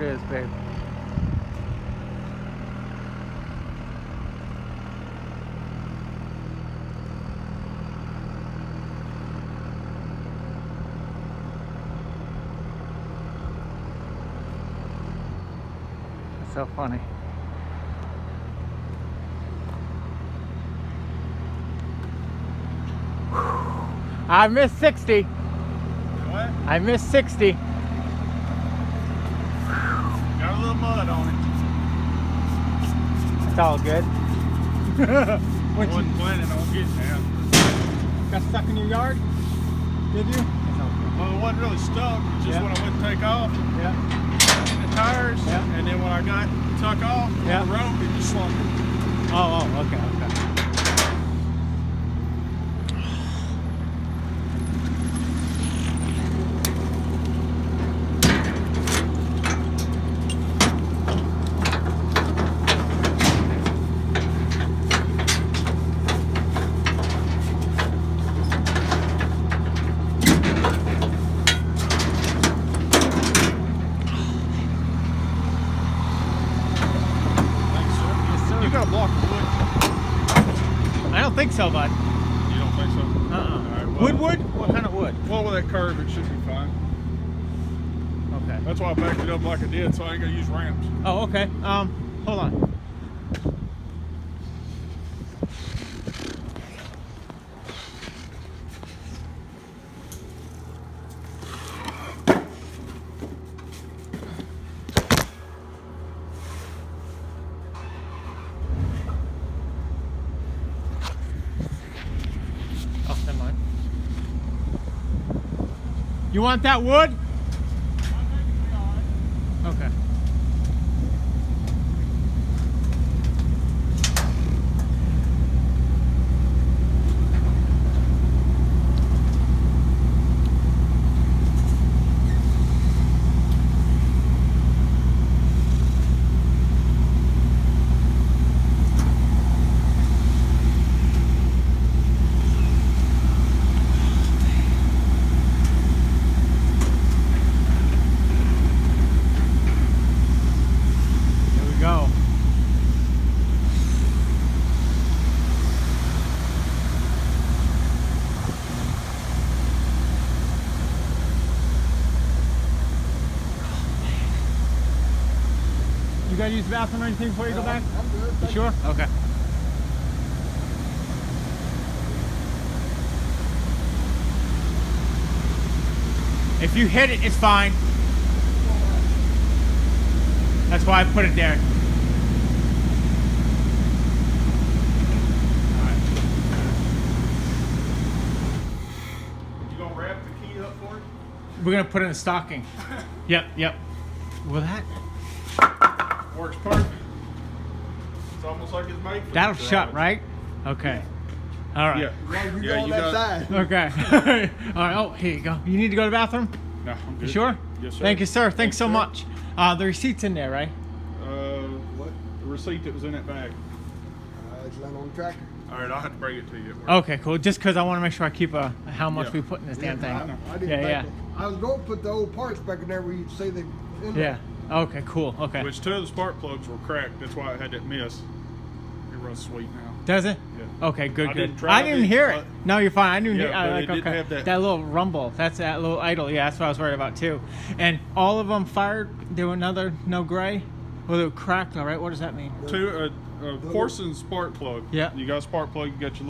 it is, babe. It's so funny. I missed 60. What? I missed 60. Got a little mud on it. It's all good. What Wasn't planning on getting that. got stuck in your yard? Did you? It's all good. Well, it wasn't really stuck. It was just Yeah. when I went to take off, Yeah. the tires, Yeah. and then when I got to tuck off Yeah. on the road, it just slumped. Oh, okay, okay. Thanks, sir. Yes, sir. You got a block of wood? I don't think so, bud. You don't think so? Uh-uh. All right, well, Wood? What kind of wood? Well, with that curve, it should be fine. Okay. That's why I backed it up like I did, so I ain't gonna use ramps. Oh, okay. Hold on. Oh, never mind. You want that wood? Okay. Here we go. You gotta use the bathroom or anything before you go back? I'm good. You sure? Okay. If you hit it, it's fine. That's why I put it there. You gonna wrap the key up for it? We're gonna put it in a stocking. Yep, yep. Will that? Works perfect. It's almost like it's made for That'll the shut, garage. right? Okay. All right. Yeah. Well, you Yeah, go on you that got- side. Okay. All right. Oh, here you go. You need to go to the bathroom? No, I'm You good. sure? Yes, sir. Thank you, sir. Thanks so sir. much. The receipt's in there, right? What? The receipt that was in that bag. It's laying on the tractor. All right, I'll have to bring it to you. at work. Okay, cool. Just because I want to make sure I keep how much Yeah. we put in this damn thing. I know. I didn't Yeah, think yeah. it- I was going to put the old parts back in there where you'd say they in there. Yeah. Okay, cool. Okay. Which two of the spark plugs were cracked. That's why I had that miss. It runs sweet now. Does it? Yeah. Okay, good, I good. didn't drive I didn't it, hear it. but- No, you're fine. I didn't Yeah, hear. but it Like, didn't okay, have that- little rumble. That's that little idle. Yeah, that's what I was worried about too. And all of them fired. There were no gray. Well, they were cracked. All right. What does that mean? Two, Porson spark plug. Yeah. You got a spark plug. You got your